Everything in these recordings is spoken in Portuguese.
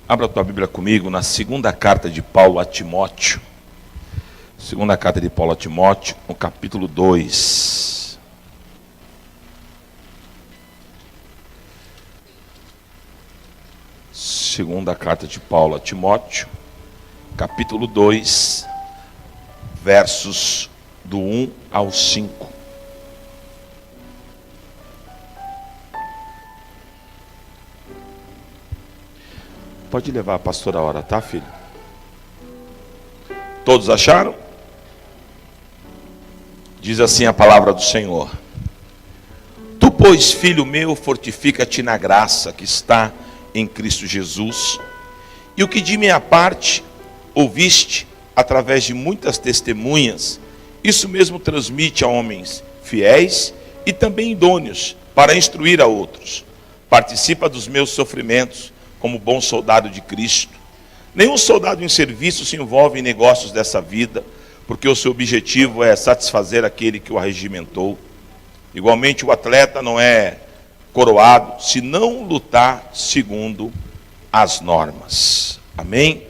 Abra a tua Bíblia comigo na segunda carta de Paulo a Timóteo. Segunda carta de Paulo a Timóteo, no capítulo 2. Segunda carta de Paulo a Timóteo, capítulo 2, versos do 1 ao 5. Pode levar a pastora a hora, tá, filho? Todos acharam? Diz assim a palavra do Senhor: Tu, pois, filho meu, fortifica-te na graça que está em Cristo Jesus, e o que de minha parte ouviste através de muitas testemunhas, isso mesmo transmite a homens fiéis e também idôneos para instruir a outros. Participa dos meus sofrimentos como bom soldado de Cristo. Nenhum soldado em serviço se envolve em negócios dessa vida, porque o seu objetivo é satisfazer aquele que o arregimentou. Igualmente, o atleta não é coroado se não lutar segundo as normas. Amém?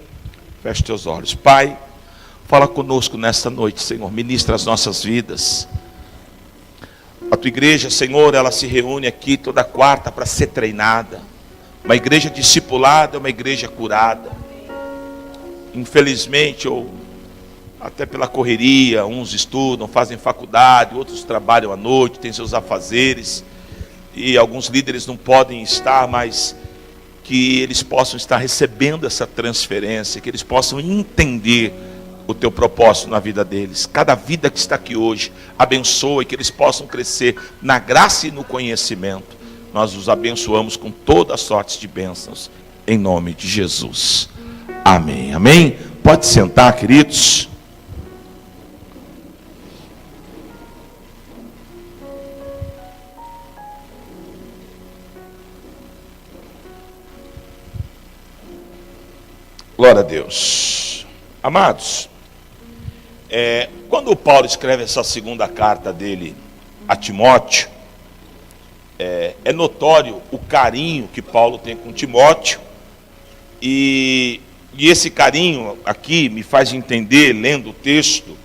Feche teus olhos. Pai, fala conosco nesta noite, Senhor. Ministra as nossas vidas. A tua igreja, Senhor, ela se reúne aqui toda quarta para ser treinada. Uma igreja discipulada é uma igreja curada. Infelizmente, ou até pela correria, uns estudam, fazem faculdade, outros trabalham à noite, têm seus afazeres, e alguns líderes não podem estar, mas que eles possam estar recebendo essa transferência, que eles possam entender o teu propósito na vida deles. Cada vida que está aqui hoje, abençoa, e que eles possam crescer na graça e no conhecimento. Nós os abençoamos com toda a sorte de bênçãos, em nome de Jesus. Amém, amém? Pode sentar, queridos. Glória a Deus. Amados, quando o Paulo escreve essa segunda carta dele a Timóteo, é notório o carinho que Paulo tem com Timóteo, e esse carinho aqui me faz entender, lendo o texto,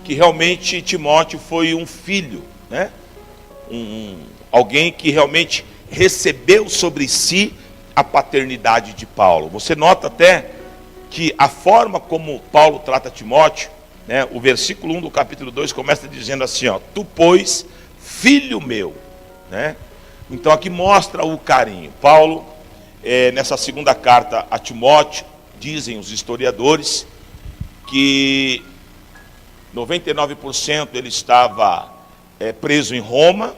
que realmente Timóteo foi um filho, né? Alguém que realmente recebeu sobre si a paternidade de Paulo. Você nota até que a forma como Paulo trata Timóteo, né? O versículo 1 do capítulo 2 começa dizendo assim, ó: Tu, pois, filho meu, né? Então aqui mostra o carinho. Paulo, nessa segunda carta a Timóteo, dizem os historiadores que 99% ele estava preso em Roma,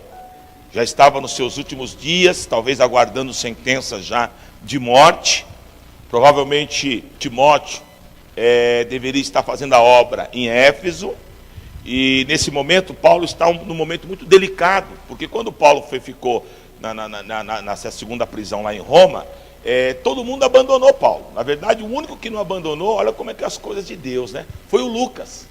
já estava nos seus últimos dias, talvez aguardando sentença já de morte. Provavelmente Timóteo deveria estar fazendo a obra em Éfeso, e nesse momento Paulo está num momento muito delicado, porque quando Paulo ficou nessa segunda prisão lá em Roma, todo mundo abandonou Paulo. Na verdade, o único que não abandonou, olha como é que é as coisas de Deus, né? Foi o Lucas,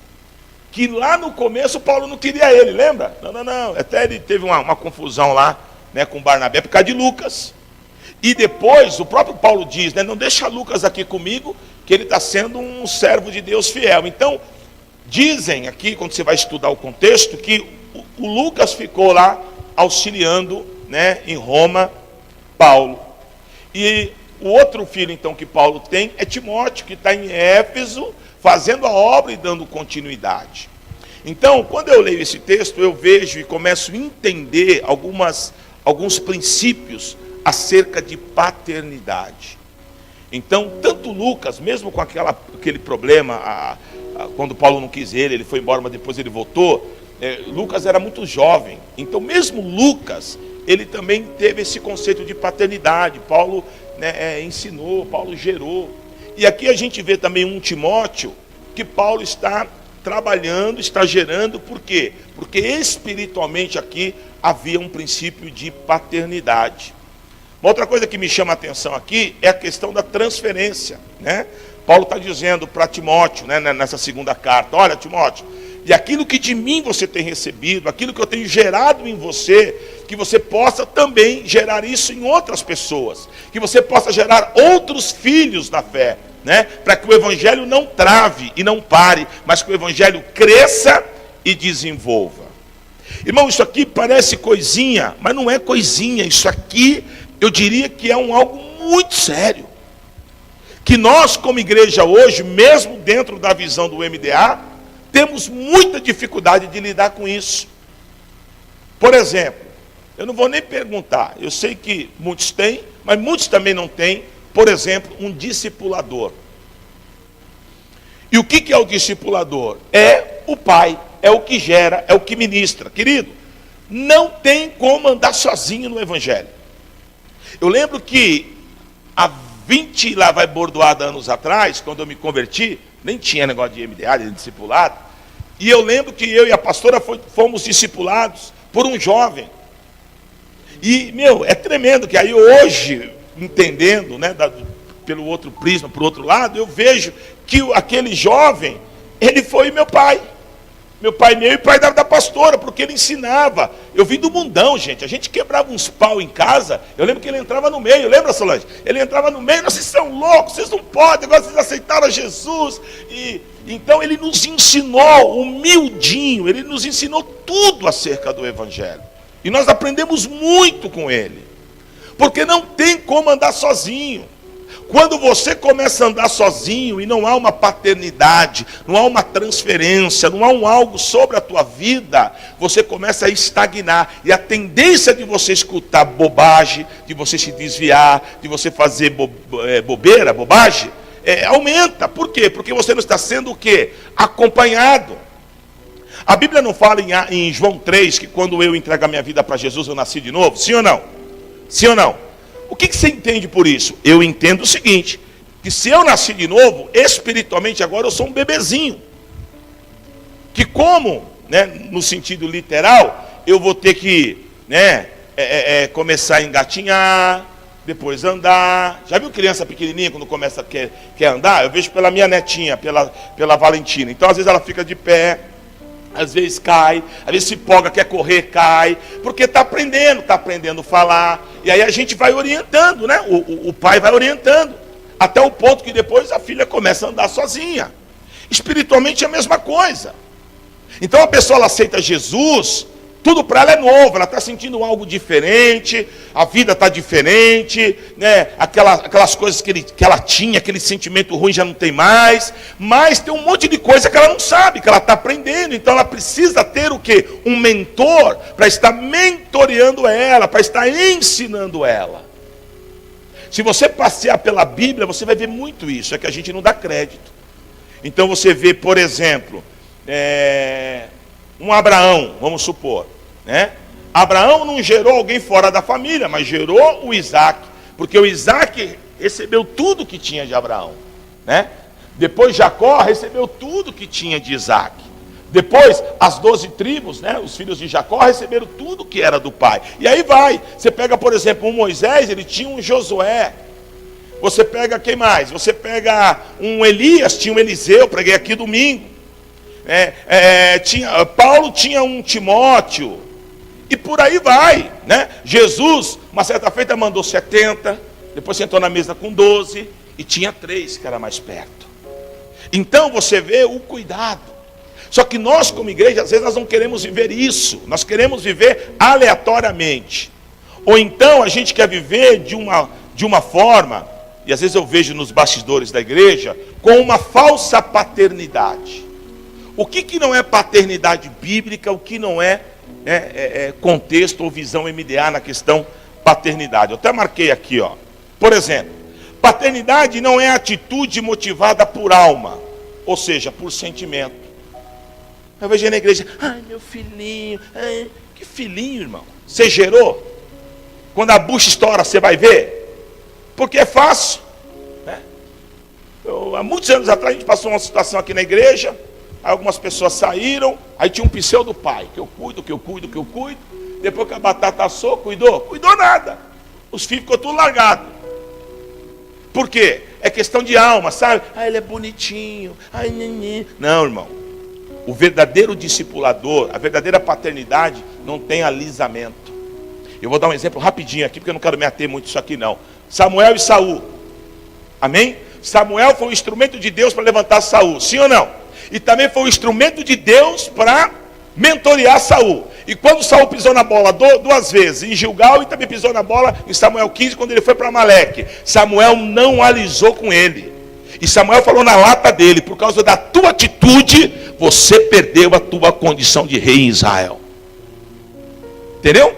que lá no começo Paulo não queria ele, lembra? Não, até ele teve uma confusão lá, né, com Barnabé por causa de Lucas. E depois o próprio Paulo diz, né, não deixa Lucas aqui comigo, que ele está sendo um servo de Deus fiel. Então, dizem aqui, quando você vai estudar o contexto, que o Lucas ficou lá auxiliando, né, em Roma, Paulo. E o outro filho, então, que Paulo tem é Timóteo, que está em Éfeso, fazendo a obra e dando continuidade. Então, quando eu leio esse texto, eu vejo e começo a entender alguns princípios acerca de paternidade. Então, tanto Lucas, mesmo com aquele problema, quando Paulo não quis ele foi embora, mas depois ele voltou, Lucas era muito jovem. Então, mesmo Lucas, ele também teve esse conceito de paternidade. Paulo, né, ensinou, Paulo gerou. E aqui a gente vê também um Timóteo que Paulo está trabalhando, está gerando. Por quê? Porque espiritualmente aqui havia um princípio de paternidade. Uma outra coisa que me chama a atenção aqui é a questão da transferência, né? Paulo está dizendo para Timóteo, né, nessa segunda carta: olha, Timóteo, e aquilo que de mim você tem recebido, aquilo que eu tenho gerado em você, que você possa também gerar isso em outras pessoas, que você possa gerar outros filhos da fé, né? Para que o evangelho não trave e não pare, mas que o evangelho cresça e desenvolva. Irmão, isso aqui parece coisinha, mas não é coisinha. Isso aqui, eu diria que é algo muito sério. Que nós, como igreja hoje, mesmo dentro da visão do MDA, temos muita dificuldade de lidar com isso. Por exemplo, eu não vou nem perguntar, eu sei que muitos têm, mas muitos também não têm, por exemplo, um discipulador. E o que é o discipulador? É o pai, é o que gera, é o que ministra. Querido, não tem como andar sozinho no evangelho. Eu lembro que há 20 lá vai bordoada anos atrás, quando eu me converti, nem tinha negócio de MDA, de discipulado, e eu lembro que eu e a pastora fomos discipulados por um jovem. E, é tremendo que aí hoje, entendendo, né, pelo outro prisma, por outro lado, eu vejo que aquele jovem, ele foi meu pai. Meu pai meu e pai da pastora, porque ele ensinava. Eu vim do mundão, gente. A gente quebrava uns pau em casa. Eu lembro que ele entrava no meio. Lembra, Solange? Ele entrava no meio. Vocês são loucos, vocês não podem. Agora vocês aceitaram Jesus. E então ele nos ensinou, humildinho. Ele nos ensinou tudo acerca do evangelho. E nós aprendemos muito com ele. Porque não tem como andar sozinho. Quando você começa a andar sozinho e não há uma paternidade, não há uma transferência, não há algo sobre a tua vida, você começa a estagnar. E a tendência de você escutar bobagem, de você se desviar, de você fazer bobagem, aumenta. Por quê? Porque você não está sendo o quê? Acompanhado. A Bíblia não fala em João 3 que quando eu entrego a minha vida para Jesus eu nasci de novo? Sim ou não? Sim ou não? O que você entende por isso? Eu entendo o seguinte, que se eu nasci de novo, espiritualmente agora eu sou um bebezinho. Que como, né, no sentido literal, eu vou ter que, né, começar a engatinhar, depois andar. Já viu criança pequenininha quando quer andar? Eu vejo pela minha netinha, pela Valentina. Então às vezes ela fica de pé, às vezes cai, às vezes se empolga, quer correr, cai, porque está aprendendo a falar, e aí a gente vai orientando, né? O pai vai orientando, até o ponto que depois a filha começa a andar sozinha. Espiritualmente é a mesma coisa. Então a pessoa ela aceita Jesus, tudo para ela é novo, ela está sentindo algo diferente, a vida está diferente, né? Aquelas coisas que ela tinha, aquele sentimento ruim já não tem mais, mas tem um monte de coisa que ela não sabe, que ela está aprendendo, então ela precisa ter o quê? Um mentor, para estar mentoreando ela, para estar ensinando ela. Se você passear pela Bíblia, você vai ver muito isso, é que a gente não dá crédito. Então você vê, por exemplo, um Abraão, vamos supor, né? Abraão não gerou alguém fora da família, mas gerou o Isaac, porque o Isaac recebeu tudo que tinha de Abraão, né? Depois Jacó recebeu tudo que tinha de Isaac. Depois as 12 tribos, né? Os filhos de Jacó receberam tudo que era do pai. E aí vai, você pega por exemplo um Moisés, ele tinha um Josué. Você pega quem mais? Você pega um Elias, tinha um Eliseu, preguei aqui domingo. Paulo tinha um Timóteo, e por aí vai, né? Jesus, uma certa feita, mandou 70, depois sentou na mesa com 12, e tinha 3 que era mais perto. Então você vê o cuidado. Só que nós como igreja, às vezes nós não queremos viver isso, nós queremos viver aleatoriamente, ou então a gente quer viver de uma forma, e às vezes eu vejo nos bastidores da igreja, com uma falsa paternidade. O que não é paternidade bíblica, o que não é contexto ou visão MDA na questão paternidade. Eu até marquei aqui, ó. Por exemplo, paternidade não é atitude motivada por alma, ou seja, por sentimento. Eu vejo na igreja, ai meu filhinho, ai, que filhinho, irmão. Você gerou? Quando a bucha estoura, você vai ver? Porque é fácil, né? Há muitos anos atrás a gente passou uma situação aqui na igreja. Aí algumas pessoas saíram, aí tinha um pseudo pai, que eu cuido. Depois que a batata assou, cuidou? Cuidou nada. Os filhos ficou tudo largado. Por quê? É questão de alma, sabe? Ah, ele é bonitinho. Ai, neném. Não, irmão. O verdadeiro discipulador, a verdadeira paternidade não tem alisamento. Eu vou dar um exemplo rapidinho aqui, porque eu não quero me ater muito isso aqui não. Samuel e Saul. Amém? Samuel foi o instrumento de Deus para levantar Saul, sim ou não? E também foi o instrumento de Deus para mentorear Saul. E quando Saul pisou na bola duas vezes, em Gilgal, e também pisou na bola em Samuel 15, quando ele foi para Amaleque, Samuel não alisou com ele. E Samuel falou na lata dele: por causa da tua atitude, você perdeu a tua condição de rei em Israel. Entendeu?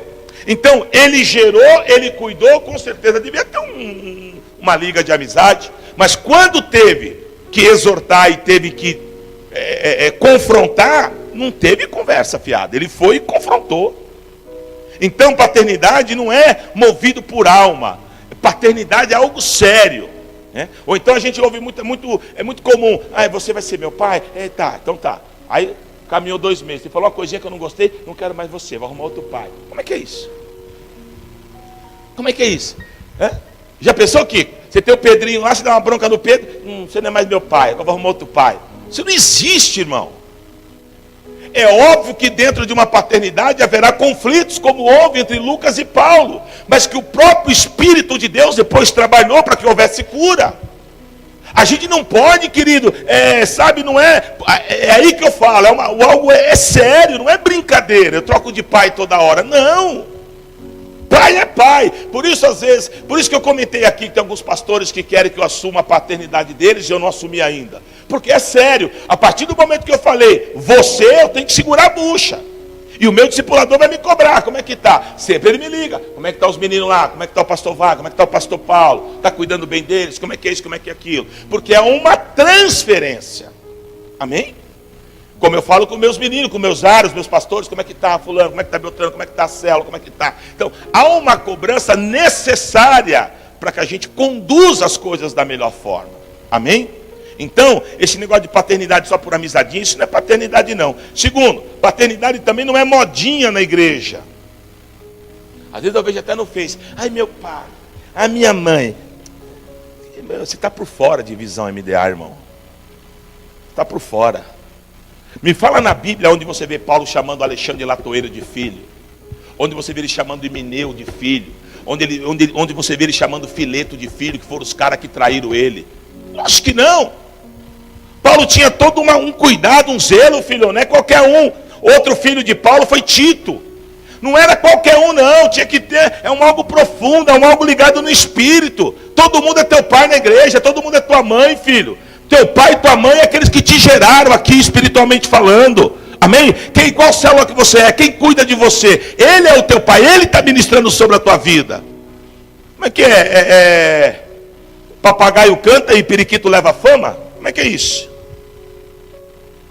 Então, ele gerou, ele cuidou, com certeza devia ter uma liga de amizade. Mas quando teve que exortar e teve que confrontar, não teve conversa fiada. Ele foi e confrontou. Então, paternidade não é movido por alma. Paternidade é algo sério. Ou então a gente ouve é muito comum: você vai ser meu pai? Tá, então tá. Aí caminhou 2 meses, ele falou uma coisinha que eu não gostei, não quero mais você, vou arrumar outro pai. Como é que é isso? Como é que é isso? Já pensou que você tem o Pedrinho lá, você dá uma bronca no Pedro, você não é mais meu pai, agora vou arrumar outro pai. Isso não existe, irmão. É óbvio que dentro de uma paternidade haverá conflitos, como houve entre Lucas e Paulo, mas que o próprio Espírito de Deus depois trabalhou para que houvesse cura. A gente não pode, querido, não é aí que eu falo, algo é sério, não é brincadeira, eu troco de pai toda hora, não. Pai é pai. Por isso que eu comentei aqui que tem alguns pastores que querem que eu assuma a paternidade deles e eu não assumi ainda. Porque é sério, a partir do momento que eu falei, eu tenho que segurar a bucha. E o meu discipulador vai me cobrar, como é que está? Sempre ele me liga, como é que estão os meninos lá? Como é que está o pastor Wagner? Como é que está o pastor Paulo? Está cuidando bem deles? Como é que é isso? Como é que é aquilo? Porque é uma transferência. Amém? Como eu falo com meus meninos, com meus áreos, meus pastores, como é que está fulano, como é que está Beltrano, como é que está a célula, como é que está. Então, há uma cobrança necessária para que a gente conduza as coisas da melhor forma. Amém? Então, esse negócio de paternidade só por amizadinha, isso não é paternidade não. Segundo, paternidade também não é modinha na igreja. Às vezes eu vejo até no Face: ai, meu pai, a minha mãe. Você está por fora de visão MDA, irmão. Está por fora. Me fala na Bíblia onde você vê Paulo chamando Alexandre de Latoeiro de filho, onde você vê ele chamando Himeneu de filho, onde você vê ele chamando Fileto de filho, que foram os caras que traíram ele. Acho que não. Paulo tinha todo um cuidado, um zelo, filho, não é qualquer um. Outro filho de Paulo foi Tito. Não era qualquer um não, tinha que ter, algo profundo, algo ligado no espírito. Todo mundo é teu pai na igreja, todo mundo é tua mãe, filho. Teu pai e tua mãe é aqueles que te geraram aqui espiritualmente falando. Amém? Qual célula que você é? Quem cuida de você? Ele é o teu pai, ele está ministrando sobre a tua vida. Como é que é? Papagaio canta e periquito leva fama? Como é que é isso?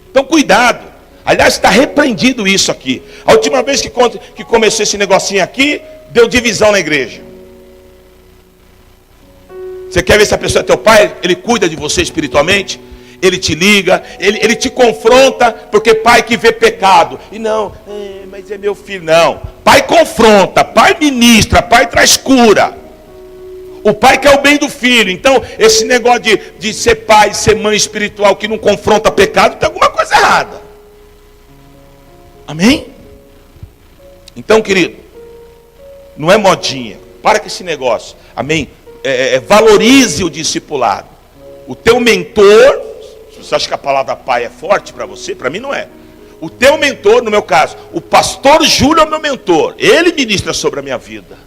Então cuidado. Aliás, está repreendido isso aqui. A última vez que começou esse negocinho aqui, deu divisão na igreja. Você quer ver se a pessoa é teu pai? Ele cuida de você espiritualmente? Ele te liga, ele te confronta, porque pai que vê pecado. E não, mas é meu filho. Não, pai confronta, pai ministra, pai traz cura. O pai quer o bem do filho. Então, esse negócio de ser pai, ser mãe espiritual que não confronta pecado, tem alguma coisa errada. Amém? Então, querido, não é modinha. Para com esse negócio. Amém? Valorize o discipulado. O teu mentor, se você acha que a palavra pai é forte para você, para mim não é. O teu mentor, no meu caso, o pastor Júlio é o meu mentor. Ele ministra sobre a minha vida.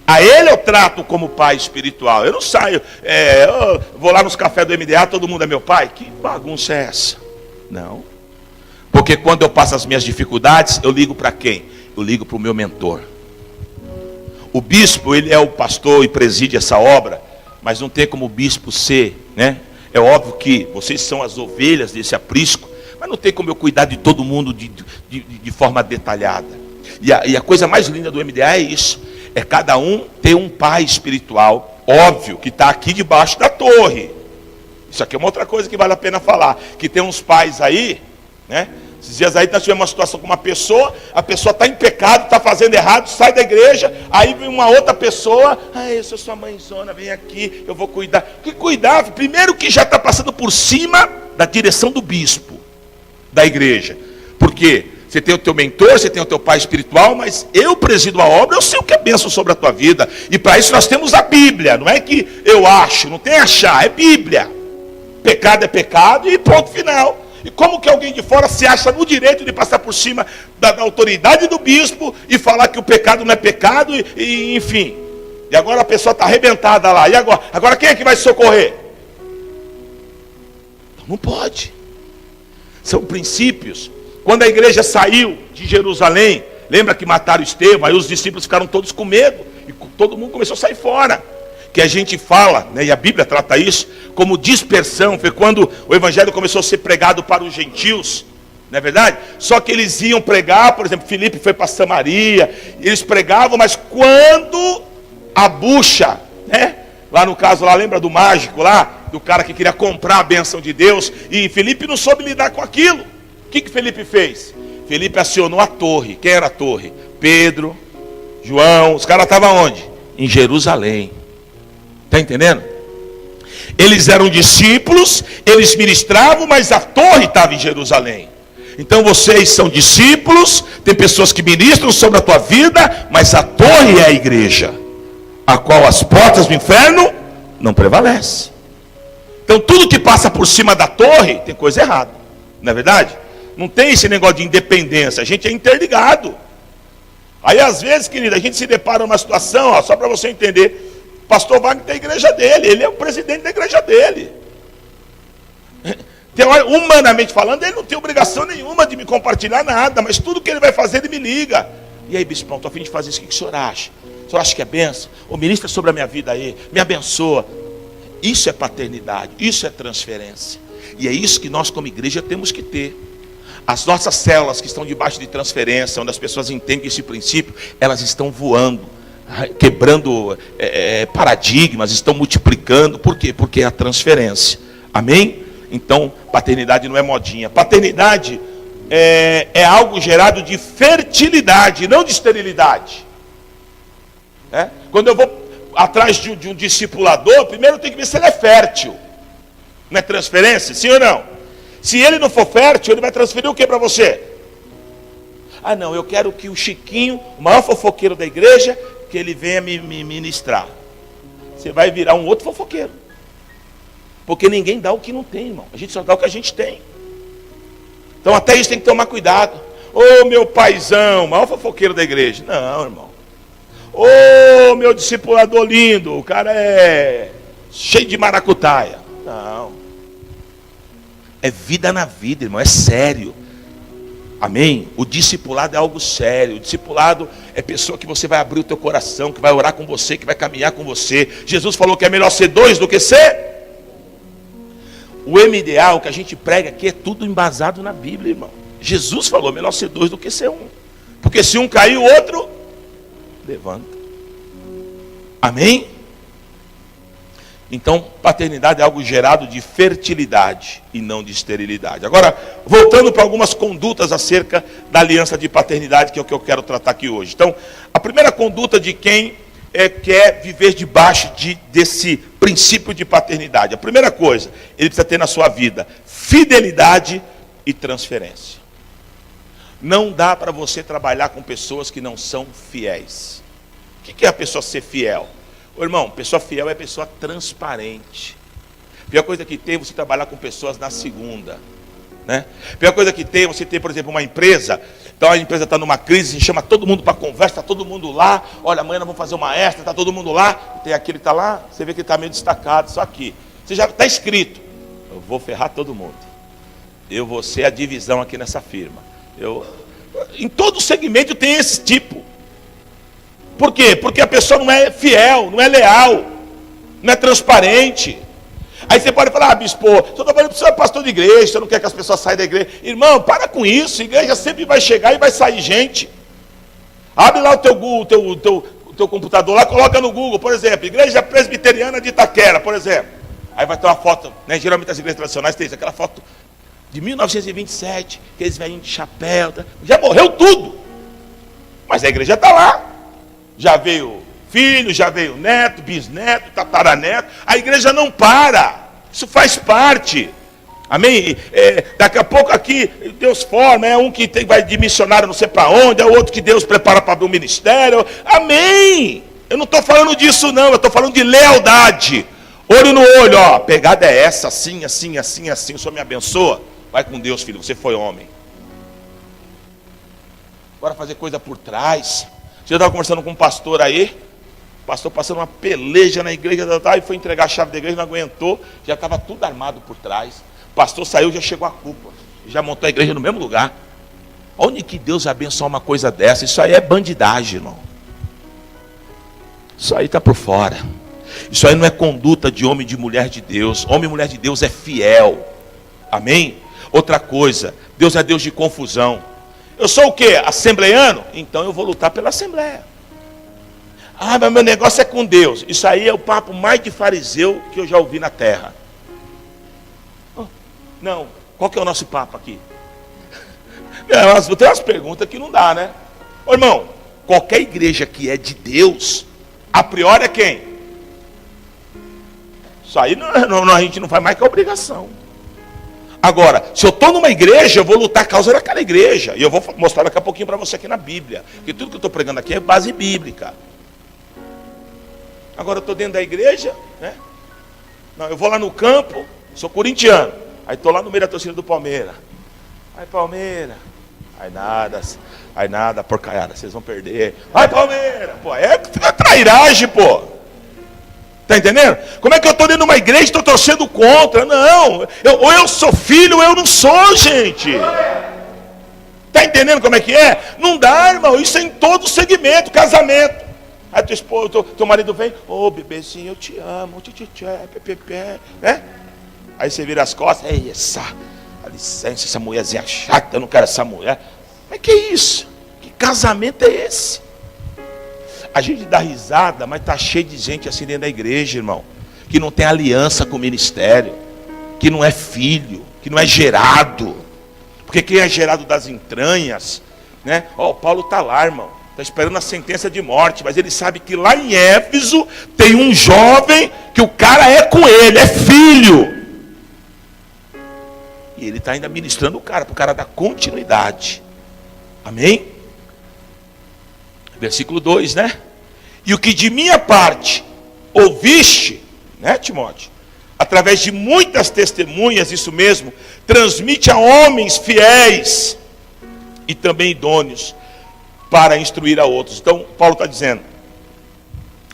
A ele eu trato como pai espiritual. Eu não saio, eu vou lá nos cafés do MDA, todo mundo é meu pai. Que bagunça é essa? Não. Porque quando eu passo as minhas dificuldades, eu ligo para quem? Eu ligo para o meu mentor. O bispo, ele é o pastor e preside essa obra, mas não tem como o bispo ser, né? É óbvio que vocês são as ovelhas desse aprisco, mas não tem como eu cuidar de todo mundo de forma detalhada. E a coisa mais linda do MDA é isso. É cada um ter um pai espiritual, óbvio, que está aqui debaixo da torre. Isso aqui é uma outra coisa que vale a pena falar. Que tem uns pais aí, né? Esses dias aí nós tivemos uma situação com uma pessoa, a pessoa está em pecado, está fazendo errado, sai da igreja, aí vem uma outra pessoa, eu sou sua mãezona, vem aqui, eu vou cuidar. Que cuidar? Primeiro que já está passando por cima da direção do bispo. da igreja. Por quê? Você tem o teu mentor, você tem o teu pai espiritual, mas eu presido a obra, eu sei o que é bênção sobre a tua vida. E para isso nós temos a Bíblia. Não é que eu acho, não tem achar, é Bíblia. Pecado é pecado e ponto final. E como que alguém de fora se acha no direito de passar por cima da autoridade do bispo e falar que o pecado não é pecado, enfim. E agora a pessoa está arrebentada lá. E agora? Agora quem é que vai socorrer? Não pode. São princípios. Quando a igreja saiu de Jerusalém, lembra que mataram Estevão, aí os discípulos ficaram todos com medo, e todo mundo começou a sair fora. Que a gente fala, né, e a Bíblia trata isso, como dispersão. Foi quando o evangelho começou a ser pregado para os gentios, não é verdade? Só que eles iam pregar, por exemplo, Filipe foi para Samaria, eles pregavam, mas quando a bucha, né, lá no caso, lá lembra do mágico lá, do cara que queria comprar a bênção de Deus, e Filipe não soube lidar com aquilo. O que Felipe fez? Felipe acionou a torre. Quem era a torre? Pedro, João. Os caras estavam onde? Em Jerusalém. Está entendendo? Eles eram discípulos, eles ministravam, mas a torre estava em Jerusalém. Então vocês são discípulos, tem pessoas que ministram sobre a tua vida, mas a torre é a igreja, a qual as portas do inferno não prevalecem. Então tudo que passa por cima da torre tem coisa errada. Não é verdade? Não tem esse negócio de independência, a gente é interligado. Aí às vezes, querido, a gente se depara numa situação, ó, só para você entender, pastor Wagner tem a igreja dele, ele é o presidente da igreja dele. Humanamente falando, ele não tem obrigação nenhuma de me compartilhar nada, mas tudo que ele vai fazer, ele me liga. E aí, bispão, estou a fim de fazer isso, o que o senhor acha? O senhor acha que é benção? Ou ministra sobre a minha vida aí, me abençoa. Isso é paternidade, isso é transferência. E é isso que nós como igreja temos que ter. As nossas células que estão debaixo de transferência, onde as pessoas entendem esse princípio, elas estão voando, quebrando paradigmas, estão multiplicando. Por quê? Porque é a transferência. Amém? Então, paternidade não é modinha. Paternidade é algo gerado de fertilidade, não de esterilidade. Quando eu vou atrás de um discipulador, primeiro eu tenho que ver se ele é fértil. Não é transferência? Sim ou não? Se ele não for fértil, ele vai transferir o que para você? Ah não, eu quero que o Chiquinho, o maior fofoqueiro da igreja, que ele venha me ministrar. Você vai virar um outro fofoqueiro. Porque ninguém dá o que não tem, irmão. A gente só dá o que a gente tem. Então até isso tem que tomar cuidado. Ô meu paizão, maior fofoqueiro da igreja. Não, irmão. Ô meu discipulador lindo, o cara é cheio de maracutaia. Não. É vida na vida, irmão, é sério. Amém? O discipulado é algo sério. O discipulado é pessoa que você vai abrir o teu coração, que vai orar com você, que vai caminhar com você. Jesus falou que é melhor ser dois do que ser. O MDA, o que a gente prega aqui, é tudo embasado na Bíblia, irmão. Jesus falou, melhor ser dois do que ser um. Porque se um cair, o outro levanta. Amém? Então, paternidade é algo gerado de fertilidade e não de esterilidade. Agora, voltando para algumas condutas acerca da aliança de paternidade, que é o que eu quero tratar aqui hoje. Então, a primeira conduta de quem quer viver debaixo desse princípio de paternidade. A primeira coisa, ele precisa ter na sua vida fidelidade e transferência. Não dá para você trabalhar com pessoas que não são fiéis. O que é a pessoa ser fiel? Ô, irmão, pessoa fiel é pessoa transparente. A pior coisa que tem é você trabalhar com pessoas na segunda, né? A pior coisa que tem é você ter, por exemplo, uma empresa. Então a empresa está numa crise, a gente chama todo mundo para conversa, está todo mundo lá. Olha, amanhã nós vamos fazer uma extra, está todo mundo lá. E tem aquele que está lá, você vê que ele está meio destacado, só aqui. Você já está escrito, eu vou ferrar todo mundo. Eu vou ser a divisão aqui nessa firma. Em todo segmento tem esse tipo. Por quê? Porque a pessoa não é fiel, não é leal, não é transparente. Aí você pode falar, bispo, você está falando que você é pastor de igreja, você não quer que as pessoas saiam da igreja. Irmão, para com isso, a igreja sempre vai chegar e vai sair gente. Abre lá o teu Google, o teu computador lá, coloca no Google, por exemplo, Igreja Presbiteriana de Itaquera, por exemplo. Aí vai ter uma foto, né? Geralmente as igrejas tradicionais têm isso, aquela foto de 1927, aqueles velhinhos de chapéu, já morreu tudo. Mas a igreja está lá. Já veio filho, já veio neto, bisneto, tataraneto. A igreja não para. Isso faz parte. Amém? Daqui a pouco aqui, Deus forma, um que vai de missionário não sei para onde, é outro que Deus prepara para abrir um ministério. Amém! Eu não estou falando disso não, eu estou falando de lealdade. Olho no olho, ó, a pegada é essa, assim, assim, assim, assim, o Senhor me abençoa. Vai com Deus, filho, você foi homem. Agora fazer coisa por trás. Você estava conversando com um pastor aí, o pastor passando uma peleja na igreja, e foi entregar a chave da igreja, não aguentou, já estava tudo armado por trás. O pastor saiu, já chegou a culpa, já montou a igreja no mesmo lugar. Onde que Deus abençoa uma coisa dessa? Isso aí é bandidagem, irmão. Isso aí está por fora. Isso aí não é conduta de homem e de mulher de Deus. Homem e mulher de Deus é fiel. Amém? Outra coisa, Deus é Deus de confusão. Eu sou o quê? Assembleiano? Então eu vou lutar pela Assembleia. Ah, mas meu negócio é com Deus. Isso aí é o papo mais de fariseu que eu já ouvi na terra. Não, qual que é o nosso papo aqui? Tem umas perguntas que não dá, né? Ô irmão, qualquer igreja que é de Deus, a priori é quem? Isso aí a gente não faz mais que a obrigação. Agora, se eu estou numa igreja, eu vou lutar a causa daquela igreja. E eu vou mostrar daqui a pouquinho para você aqui na Bíblia. Porque tudo que eu estou pregando aqui é base bíblica. Agora eu estou dentro da igreja, né? Não, eu vou lá no campo, sou corintiano. Aí estou lá no meio da torcida do Palmeiras. Aí Palmeiras. Aí nada, porcaiada, vocês vão perder. Ai Palmeiras, pô, é trairagem, pô. Tá entendendo? Como é que eu estou dentro de uma igreja e estou torcendo contra? Não, ou eu sou filho ou eu não sou, gente. Tá entendendo como é que é? Não dá, irmão, isso é em todo segmento, casamento. Aí tua esposa, teu marido vem, ô bebezinho, eu te amo, né? Aí você vira as costas, ei, dá licença, essa mulherzinha chata, eu não quero essa mulher. Mas que é isso? Que casamento é esse? A gente dá risada, mas está cheio de gente assim dentro da igreja, irmão, que não tem aliança com o ministério, que não é filho, que não é gerado. Porque quem é gerado das entranhas, né? Ó, o Paulo está lá, irmão, está esperando a sentença de morte, mas ele sabe que lá em Éfeso tem um jovem que o cara é com ele, é filho. E ele está ainda ministrando o cara, para o cara dar continuidade. Amém? Versículo 2, né? E o que de minha parte ouviste, né, Timóteo? Através de muitas testemunhas, isso mesmo, transmite a homens fiéis e também idôneos para instruir a outros. Então, Paulo está dizendo,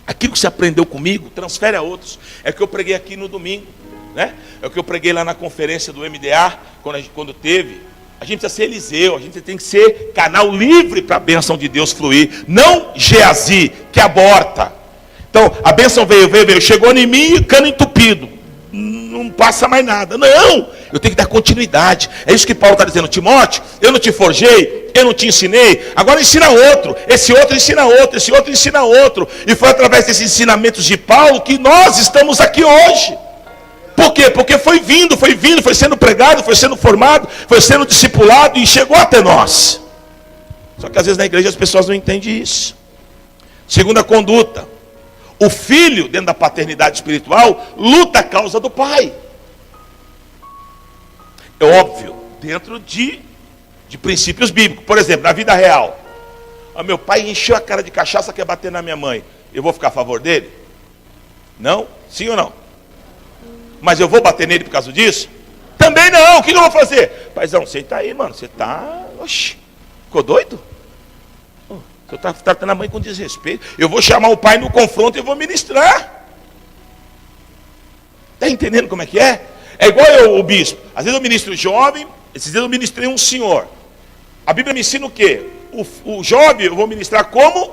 aquilo que você aprendeu comigo, transfere a outros. É o que eu preguei aqui no domingo, né? É o que eu preguei lá na conferência do MDA, quando teve. A gente precisa ser Eliseu, a gente tem que ser canal livre para a bênção de Deus fluir. Não Geazi, que aborta. Então, a bênção veio, chegou em mim, cano entupido. Não passa mais nada. Não, eu tenho que dar continuidade. É isso que Paulo está dizendo. Timóteo, eu não te forjei, eu não te ensinei. Agora ensina outro. Esse outro ensina outro, esse outro ensina outro. E foi através desses ensinamentos de Paulo que nós estamos aqui hoje. Por quê? Porque foi vindo, foi sendo pregado, foi sendo formado, foi sendo discipulado e chegou até nós. Só que às vezes na igreja as pessoas não entendem isso. Segunda conduta. O filho, dentro da paternidade espiritual, luta a causa do pai. É óbvio, dentro de princípios bíblicos. Por exemplo, na vida real. Meu pai encheu a cara de cachaça, quer bater na minha mãe. Eu vou ficar a favor dele? Não? Sim ou não? Mas eu vou bater nele por causa disso? Também não. O que eu vou fazer? Paizão, você está aí, mano. Você está... Oxi, ficou doido? Você está tratando a mãe com desrespeito. Eu vou chamar o pai no confronto e vou ministrar. Está entendendo como é que é? É igual eu, o bispo. Às vezes eu ministro jovem, esses dias eu ministrei um senhor. A Bíblia me ensina o quê? O jovem eu vou ministrar como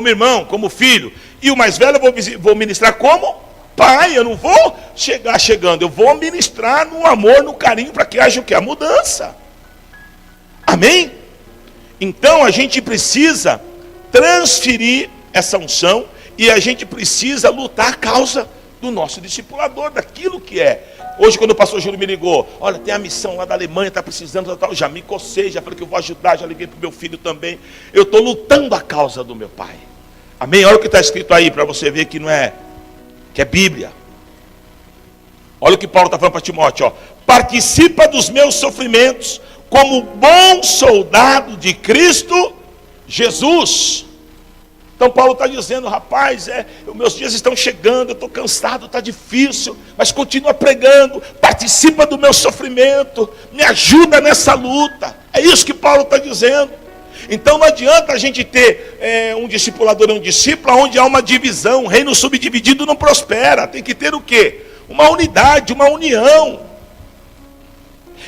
irmão, como filho. E o mais velho eu vou ministrar como pai. Eu não vou chegar chegando, eu vou ministrar no amor, no carinho, para que haja o quê? A mudança. Amém? Então a gente precisa transferir essa unção e a gente precisa lutar a causa do nosso discipulador, daquilo que é. Hoje quando o pastor Júlio me ligou, olha, tem a missão lá da Alemanha, está precisando, tal, já me cocei, já falei que eu vou ajudar, já liguei para o meu filho também. Eu estou lutando a causa do meu pai. Amém? Olha o que está escrito aí, para você ver que não é, que é Bíblia. Olha o que Paulo está falando para Timóteo, ó. Participa dos meus sofrimentos como bom soldado de Cristo Jesus. Então Paulo está dizendo, rapaz, os meus dias estão chegando, eu estou cansado, está difícil, mas continua pregando, participa do meu sofrimento, me ajuda nessa luta. É isso que Paulo está dizendo. Então não adianta a gente ter um discipulador e um discípulo onde há uma divisão, um reino subdividido não prospera. Tem que ter o quê? Uma unidade, uma união.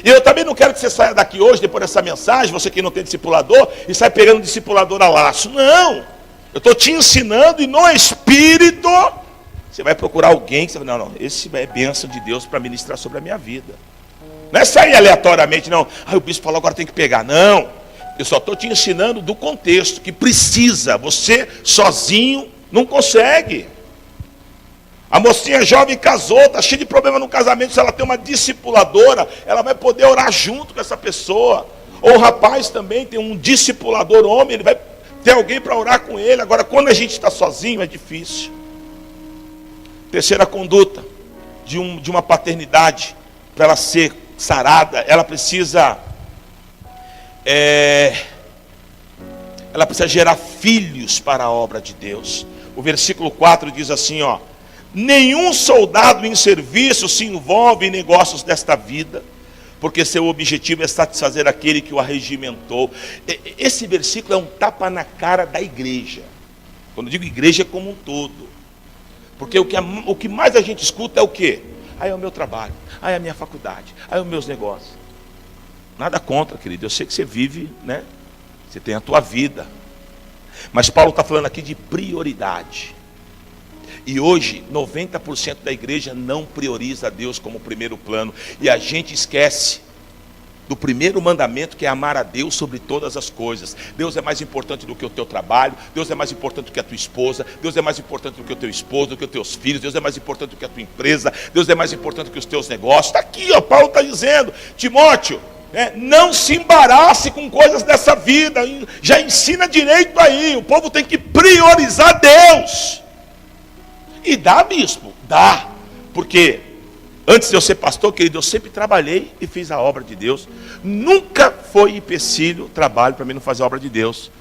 E eu também não quero que você saia daqui hoje, depois dessa mensagem, você que não tem discipulador, e sai pegando discipulador a laço. Não! Eu estou te ensinando e no Espírito, você vai procurar alguém que você vai, não, esse é bênção de Deus para ministrar sobre a minha vida. Não é sair aleatoriamente, não. O bispo falou, agora tem que pegar. Não, eu só estou te ensinando do contexto, que precisa, você sozinho não consegue. A mocinha jovem casou, está cheia de problema no casamento, se ela tem uma discipuladora, ela vai poder orar junto com essa pessoa. Ou o rapaz também tem um discipulador homem, ele vai ter alguém para orar com ele. Agora, quando a gente está sozinho, é difícil. Terceira conduta de uma paternidade, para ela ser sarada, ela precisa gerar filhos para a obra de Deus. O versículo 4 diz assim, ó: nenhum soldado em serviço se envolve em negócios desta vida, porque seu objetivo é satisfazer aquele que o arregimentou. Esse versículo é um tapa na cara da igreja. Quando eu digo igreja, é como um todo. Porque o que mais a gente escuta é o quê? É o meu trabalho, é a minha faculdade, é os meus negócios. Nada contra, querido, eu sei que você vive, né? Você tem a tua vida. Mas Paulo está falando aqui de prioridade. E hoje, 90% da igreja não prioriza a Deus como primeiro plano. E a gente esquece do primeiro mandamento, que é amar a Deus sobre todas as coisas. Deus é mais importante do que o teu trabalho. Deus é mais importante do que a tua esposa. Deus é mais importante do que o teu esposo, do que os teus filhos. Deus é mais importante do que a tua empresa. Deus é mais importante do que os teus negócios. Está aqui, ó, Paulo está dizendo, Timóteo, não se embarace com coisas dessa vida. Já ensina direito aí. O povo tem que priorizar Deus. E dá, bispo? Dá. Porque antes de eu ser pastor, querido, eu sempre trabalhei e fiz a obra de Deus. Nunca foi empecilho o trabalho para mim não fazer a obra de Deus.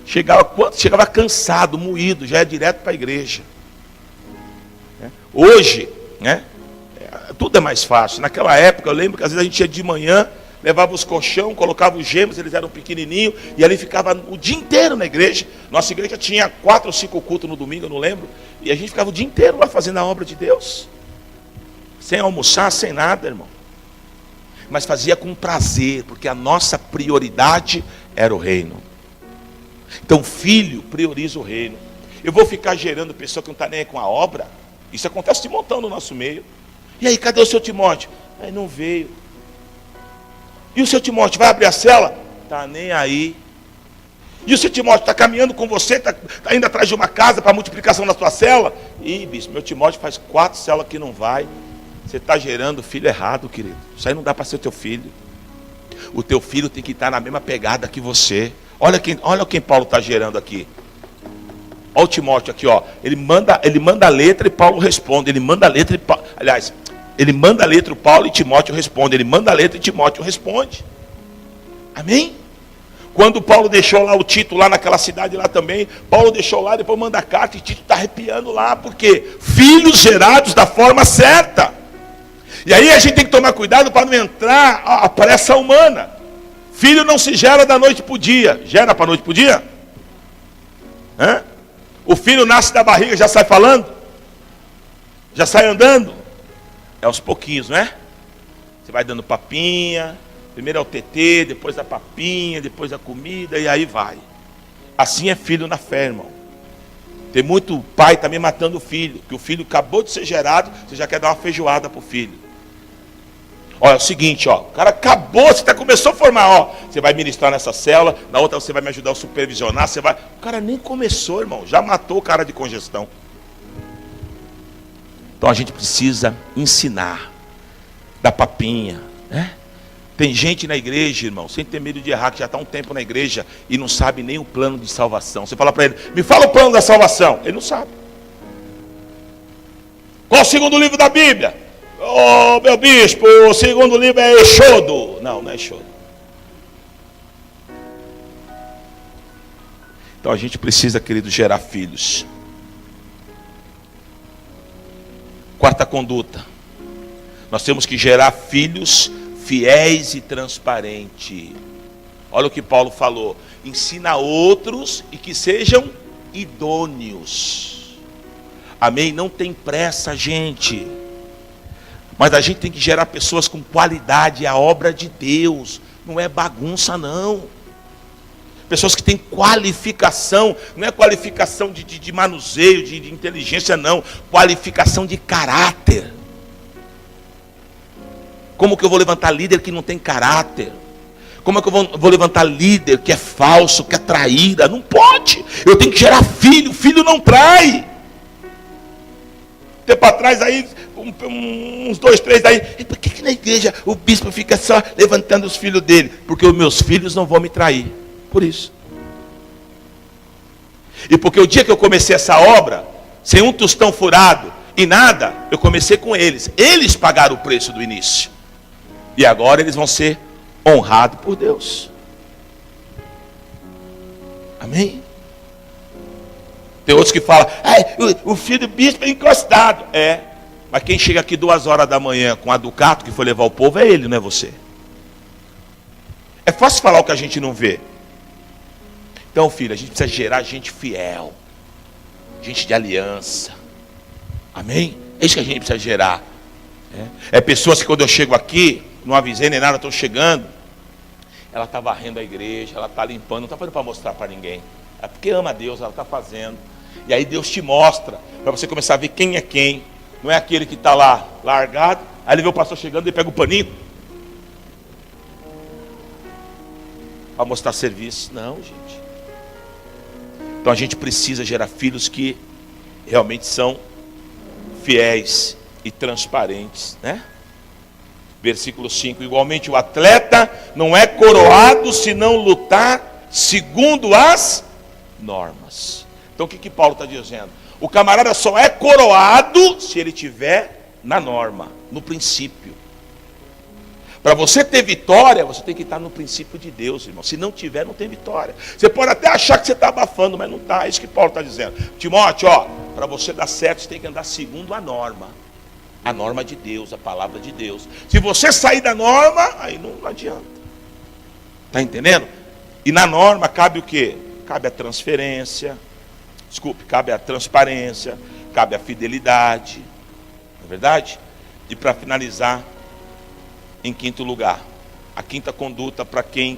Chegava cansado, moído, já é direto para a igreja. Hoje, tudo é mais fácil. Naquela época, eu lembro que às vezes a gente ia de manhã, levava os colchão, colocava os gêmeos, eles eram pequenininhos, e ali ficava o dia inteiro na igreja. Nossa igreja tinha 4 ou 5 cultos no domingo, eu não lembro, e a gente ficava o dia inteiro lá fazendo a obra de Deus, sem almoçar, sem nada, irmão. Mas fazia com prazer, porque a nossa prioridade era o reino. Então, filho prioriza o reino. Eu vou ficar gerando pessoa que não está nem aí com a obra? Isso acontece de montão no nosso meio. E aí, cadê o seu Timóteo? Aí não veio. E o seu Timóteo vai abrir a cela? Está nem aí. E o seu Timóteo está caminhando com você, está indo atrás de uma casa para multiplicação da sua cela? Ih, bicho, meu Timóteo faz 4 celas que não vai. Você está gerando filho errado, querido. Isso aí não dá para ser teu filho. O teu filho tem que estar na mesma pegada que você. Olha quem Paulo está gerando aqui. Olha o Timóteo aqui, ó. Ele manda a letra e Paulo responde. Ele manda a letra e Paulo... Aliás, ele manda a letra, Paulo, e Timóteo responde. Ele manda a letra e Timóteo responde. Amém? Quando Paulo deixou lá o Tito, lá naquela cidade lá também, Paulo deixou lá, depois manda a carta e Tito está arrepiando lá. Por quê? Filhos gerados da forma certa. E aí a gente tem que tomar cuidado para não entrar a pressa humana. Filho não se gera da noite para o dia. Gera para a noite para o dia? O filho nasce da barriga, já sai falando? Já sai andando? É aos pouquinhos, não é? Você vai dando papinha, primeiro é o TT, depois a papinha, depois a comida, e aí vai. Assim é filho na fé, irmão. Tem muito pai também matando o filho, que o filho acabou de ser gerado, você já quer dar uma feijoada para o filho. Olha, é o seguinte, ó, o cara acabou, você até começou a formar, ó, você vai ministrar nessa célula, na outra você vai me ajudar a supervisionar, você vai... O cara nem começou, irmão, já matou o cara de congestão. Então a gente precisa ensinar, dar papinha, né? Tem gente na igreja, irmão, sem ter medo de errar, que já está um tempo na igreja e não sabe nem o plano de salvação. Você fala para ele, me fala o plano da salvação. Ele não sabe. Qual o segundo livro da Bíblia? Ô, meu bispo, o segundo livro é Êxodo. Não, não é Êxodo. Então a gente precisa, querido, gerar filhos. Quarta conduta. Nós temos que gerar filhos fiéis e transparentes. Olha o que Paulo falou. Ensina outros e que sejam idôneos. Amém? Não tem pressa, gente. Mas a gente tem que gerar pessoas com qualidade. É a obra de Deus. Não é bagunça, não. Pessoas que têm qualificação. Não é qualificação de manuseio, de inteligência, não. Qualificação de caráter. Como que eu vou levantar líder que não tem caráter? Como é que eu vou levantar líder que é falso, que é traíra? Não pode. Eu tenho que gerar filho. Filho não trai. Tempo atrás aí, uns 2, 3 aí. E por que na igreja o bispo fica só levantando os filhos dele? Porque os meus filhos não vão me trair. Por isso. E porque o dia que eu comecei essa obra, sem um tostão furado e nada, eu comecei com eles. Eles pagaram o preço do início. E agora eles vão ser honrados por Deus. Amém? Tem outros que falam, o filho do bispo é encostado. É, mas quem chega aqui 2 horas da manhã com a Ducato que foi levar o povo é ele, não é você. É fácil falar o que a gente não vê. Então, filho, a gente precisa gerar gente fiel. Gente de aliança. Amém? É isso que a gente precisa gerar. É pessoas que quando eu chego aqui, não avisei nem nada, estou chegando. Ela está varrendo a igreja, ela está limpando, não está fazendo para mostrar para ninguém. É porque ama a Deus, ela está fazendo. E aí Deus te mostra, para você começar a ver quem é quem. Não é aquele que está lá, largado. Aí ele vê o pastor chegando e pega o paninho. Para mostrar serviço. Não, gente. Então a gente precisa gerar filhos que realmente são fiéis e transparentes, né? Versículo 5. Igualmente o atleta não é coroado se não lutar segundo as normas. Então o que Paulo está dizendo? O camarada só é coroado se ele estiver na norma, no princípio. Para você ter vitória, você tem que estar no princípio de Deus, irmão. Se não tiver, não tem vitória. Você pode até achar que você está abafando, mas não está. É isso que Paulo está dizendo. Timóteo, para você dar certo, você tem que andar segundo a norma. A norma de Deus, a palavra de Deus. Se você sair da norma, aí não adianta. Está entendendo? E na norma cabe o quê? Cabe a transferência. Cabe a transparência. Cabe a fidelidade. Não é verdade? E para finalizar, em quinto lugar, a quinta conduta para quem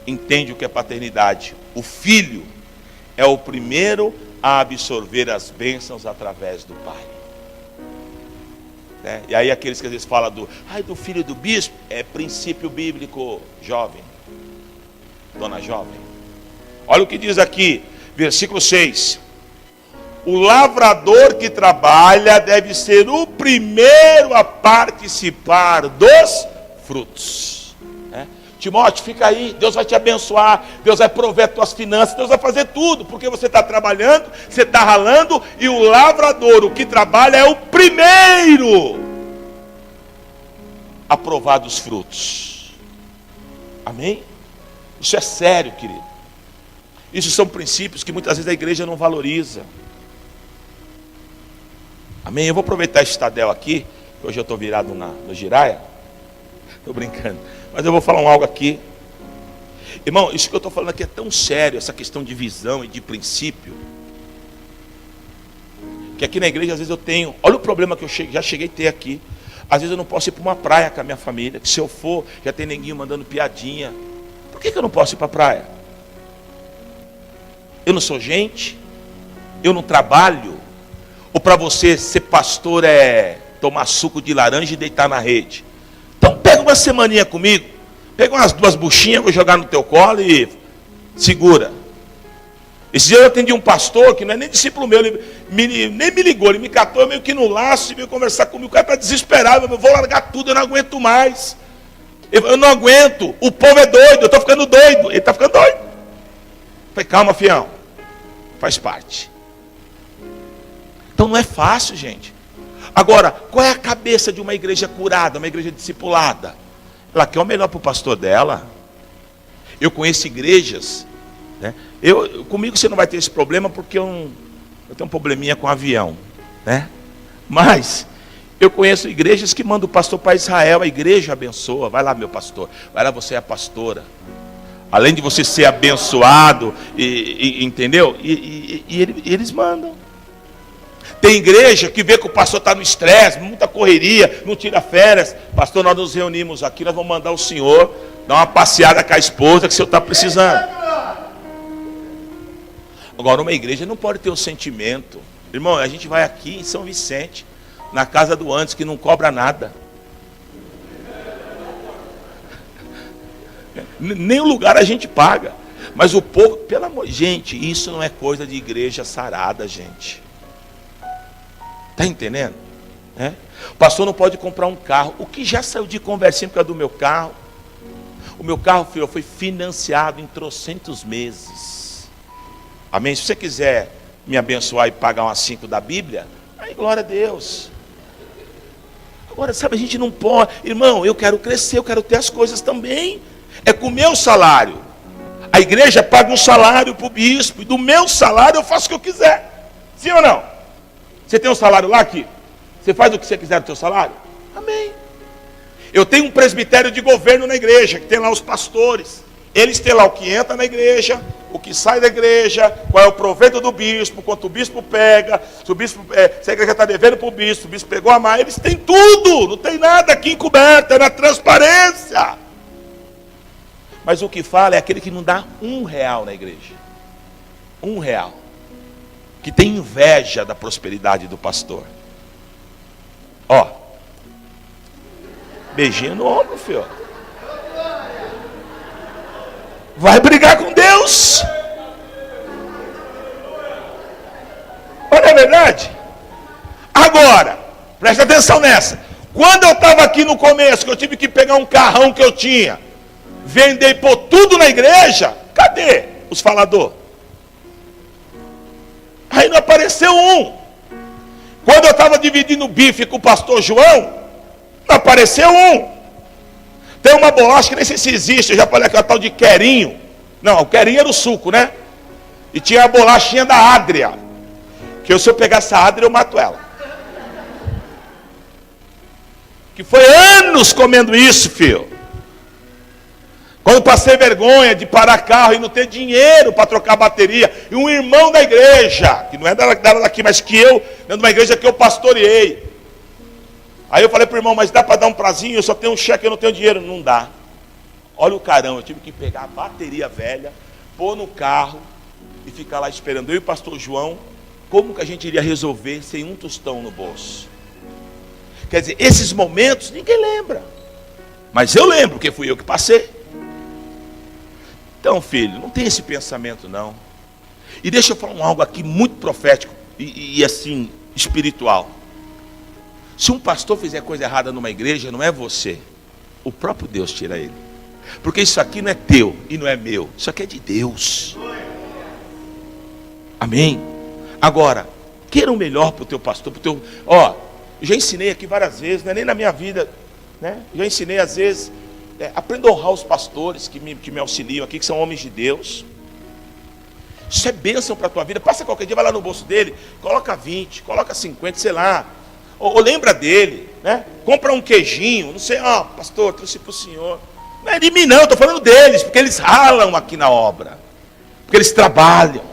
entende o que é paternidade. O filho é o primeiro a absorver as bênçãos através do pai. E aí aqueles que às vezes falam do filho do bispo, é princípio bíblico, jovem, dona jovem. Olha o que diz aqui, versículo 6. O lavrador que trabalha deve ser o primeiro a participar dos frutos. Timóteo, fica aí, Deus vai te abençoar, Deus vai prover as tuas finanças, Deus vai fazer tudo, porque você está trabalhando, você está ralando, e o lavrador, o que trabalha, é o primeiro a provar dos frutos. Amém? Isso é sério, querido. Isso são princípios que muitas vezes a igreja não valoriza. Amém? Eu vou aproveitar esse Tadel aqui, hoje eu estou virado no giraia. Estou brincando. Mas eu vou falar algo aqui. Irmão, isso que eu estou falando aqui é tão sério, essa questão de visão e de princípio, que aqui na igreja às vezes eu tenho, olha o problema que eu já cheguei a ter aqui. Às vezes eu não posso ir para uma praia com a minha família, que se eu for, já tem neguinho mandando piadinha. Por que eu não posso ir para a praia? Eu não sou gente? Eu não trabalho? Ou para você ser pastor é tomar suco de laranja e deitar na rede? Então pega uma semaninha comigo, pega umas 2 buchinhas, vou jogar no teu colo e segura. Esse dia eu atendi um pastor, que não é nem discípulo meu, ele nem me ligou, ele me catou meio que no laço e veio conversar comigo. O cara está desesperado, eu vou largar tudo, eu não aguento mais. Eu não aguento, o povo é doido, eu estou ficando doido, ele está ficando doido. Eu falei, calma, fião, faz parte. Então não é fácil, gente. Agora, qual é a cabeça de uma igreja curada, uma igreja discipulada? Ela quer o melhor para o pastor dela. Eu conheço igrejas, né? Comigo você não vai ter esse problema, porque eu tenho um probleminha com avião, né? Mas eu conheço igrejas que mandam o pastor para Israel, a igreja abençoa. Vai lá, meu pastor, vai lá, você é a pastora. Além de você ser abençoado, entendeu? E eles mandam. Tem igreja que vê que o pastor está no estresse, muita correria, não tira férias. Pastor, nós nos reunimos aqui, nós vamos mandar o senhor dar uma passeada com a esposa que o senhor está precisando. Agora, uma igreja não pode ter o sentimento. Irmão, a gente vai aqui em São Vicente, na casa do antes, que não cobra nada. Nem o lugar a gente paga. Mas o povo, pelo amor, gente, isso não é coisa de igreja sarada, gente. Está entendendo? O pastor não pode comprar um carro. O que já saiu de conversinha por causa do meu carro? O meu carro, filho, foi financiado em trocentos meses. Amém? Se você quiser me abençoar e pagar umas 5 da Bíblia, aí glória a Deus. Agora, sabe, a gente não pode. Irmão, eu quero crescer, eu quero ter as coisas também. É com o meu salário. A igreja paga um salário para o bispo, e do meu salário eu faço o que eu quiser. Sim ou não? Você tem um salário lá aqui? Você faz o que você quiser do seu salário? Amém. Eu tenho um presbitério de governo na igreja, que tem lá os pastores. Eles têm lá o que entra na igreja, o que sai da igreja, qual é o proveito do bispo, quanto o bispo pega, se a igreja está devendo para o bispo pegou a mais, eles têm tudo, não tem nada aqui encoberto, é na transparência. Mas o que fala é aquele que não dá R$1 na igreja. R$1. Que tem inveja da prosperidade do pastor. Ó. Beijinho no ombro, filho. Vai brigar com Deus. Olha a verdade. Agora, presta atenção nessa. Quando eu estava aqui no começo, que eu tive que pegar um carrão que eu tinha, vender e pôr tudo na igreja, cadê os faladores? Aí não apareceu um. Quando eu estava dividindo o bife com o pastor João, não apareceu um. Tem uma bolacha que nem sei se existe, eu já falei aquela tal de querinho. Não, o querinho era o suco, né? E tinha a bolachinha da Adria, que se eu pegasse a Adria eu mato ela. Que foi anos comendo isso, filho. Quando passei vergonha de parar carro e não ter dinheiro para trocar bateria, e um irmão da igreja, que não é dela daqui, mas que eu, dentro de uma igreja que eu pastoreei. Aí eu falei para o irmão, mas dá para dar um prazinho? Eu só tenho um cheque, eu não tenho dinheiro. Não dá. Olha o carão, eu tive que pegar a bateria velha, pôr no carro e ficar lá esperando. Eu e o pastor João, como que a gente iria resolver sem um tostão no bolso? Quer dizer, esses momentos ninguém lembra. Mas eu lembro, porque fui eu que passei. Então, filho, não tem esse pensamento não. E deixa eu falar algo aqui muito profético e assim, espiritual. Se um pastor fizer coisa errada numa igreja, não é você. O próprio Deus tira ele. Porque isso aqui não é teu e não é meu. Isso aqui é de Deus. Amém? Agora, queira o melhor para o teu pastor. Eu já ensinei aqui várias vezes, não é nem na minha vida, né? Já ensinei às vezes. Aprenda a honrar os pastores que me auxiliam aqui, que são homens de Deus. Isso é bênção para a tua vida. Passa qualquer dia, vai lá no bolso dele, coloca 20, coloca 50, sei lá. Ou lembra dele, né? Compra um queijinho, não sei, pastor, trouxe para o senhor. Não é de mim não, estou falando deles, porque eles ralam aqui na obra. Porque eles trabalham.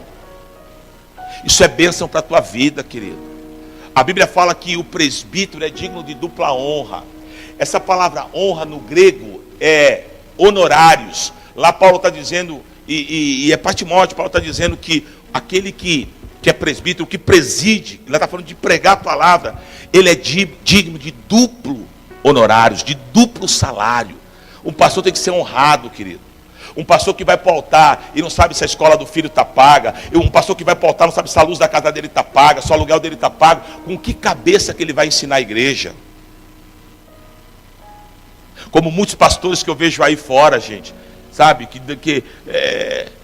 Isso é bênção para a tua vida, querido. A Bíblia fala que o presbítero é digno de dupla honra. Essa palavra honra no grego é honorários. Lá Paulo está dizendo, e é para Timóteo, Paulo está dizendo que aquele que é presbítero, que preside, lá está falando de pregar a palavra, ele é digno de duplo honorários, de duplo salário. Um pastor tem que ser honrado, querido. Um pastor que vai para o altar e não sabe se a escola do filho está paga. Um pastor que vai para o altar não sabe se a luz da casa dele está paga, se o aluguel dele está pago. Com que cabeça que ele vai ensinar a igreja? Como muitos pastores que eu vejo aí fora, gente, sabe,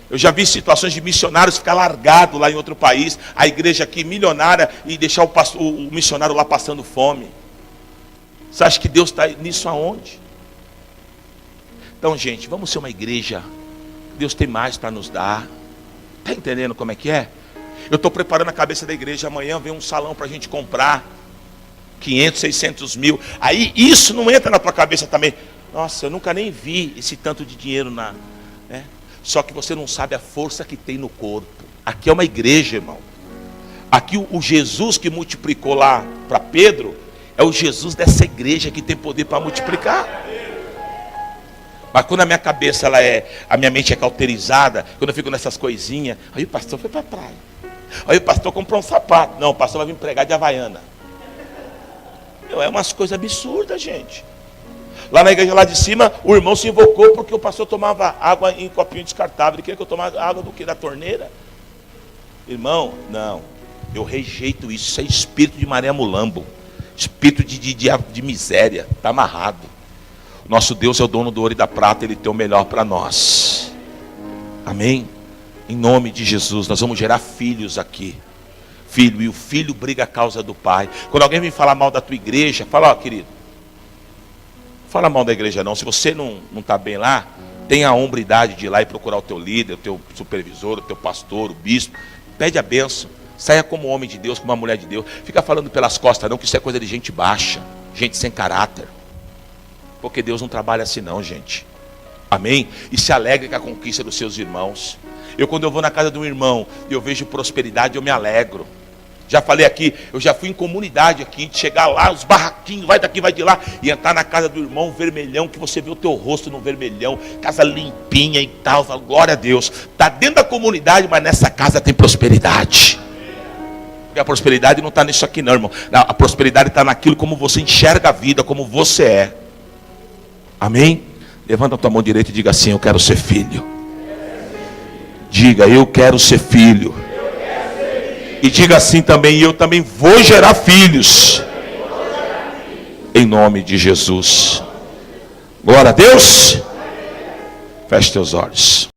Eu já vi situações de missionários ficar largado lá em outro país, a igreja aqui milionária, e deixar o missionário lá passando fome. Você acha que Deus está nisso aonde? Então, gente, vamos ser uma igreja. Deus tem mais para nos dar. Está entendendo como é que é? Eu estou preparando a cabeça da igreja. Amanhã vem um salão para a gente comprar. 500, 600 mil. Aí isso não entra na tua cabeça também. Nossa, eu nunca nem vi esse tanto de dinheiro na... né? Só que você não sabe a força que tem no corpo. Aqui é uma igreja, irmão. Aqui o Jesus que multiplicou lá para Pedro é o Jesus dessa igreja que tem poder para multiplicar. Mas quando a minha cabeça a minha mente é cauterizada, quando eu fico nessas coisinhas, aí o pastor foi para a praia. Aí o pastor comprou um sapato. Não, o pastor vai vir pregar de Havaiana. É umas coisas absurdas, gente. Lá na igreja lá de cima, o irmão se invocou porque o pastor tomava água em copinho descartável. Ele queria que eu tomasse água do que? Da torneira? Irmão, não. Eu rejeito isso. Isso é espírito de Maria Mulambo. Espírito de miséria. Está amarrado. Nosso Deus é o dono do ouro e da prata. Ele tem o melhor para nós. Amém? Em nome de Jesus, nós vamos gerar filhos aqui. Filho, e o filho briga a causa do pai. Quando alguém vem falar mal da tua igreja, fala, ó, querido, fala mal da igreja não. Se você não está bem lá, tenha a hombridade de ir lá e procurar o teu líder, o teu supervisor, o teu pastor, o bispo. Pede a bênção. Saia como homem de Deus, como uma mulher de Deus. Fica falando pelas costas não, que isso é coisa de gente baixa, gente sem caráter. Porque Deus não trabalha assim não, gente. Amém? E se alegre com a conquista dos seus irmãos. Quando eu vou na casa de um irmão e eu vejo prosperidade, eu me alegro. Já falei aqui, eu já fui em comunidade aqui, de chegar lá, os barraquinhos, vai daqui, vai de lá, e entrar na casa do irmão vermelhão, que você vê o teu rosto no vermelhão, casa limpinha e tal, falo, glória a Deus. Está dentro da comunidade, mas nessa casa tem prosperidade. Porque a prosperidade não está nisso aqui não, irmão. A prosperidade está naquilo como você enxerga a vida, como você é. Amém? Levanta a tua mão direita e diga assim, eu quero ser filho. Diga, eu quero ser filho. E diga assim também, eu também vou gerar filhos. Em nome de Jesus. Glória a Deus. Feche teus olhos.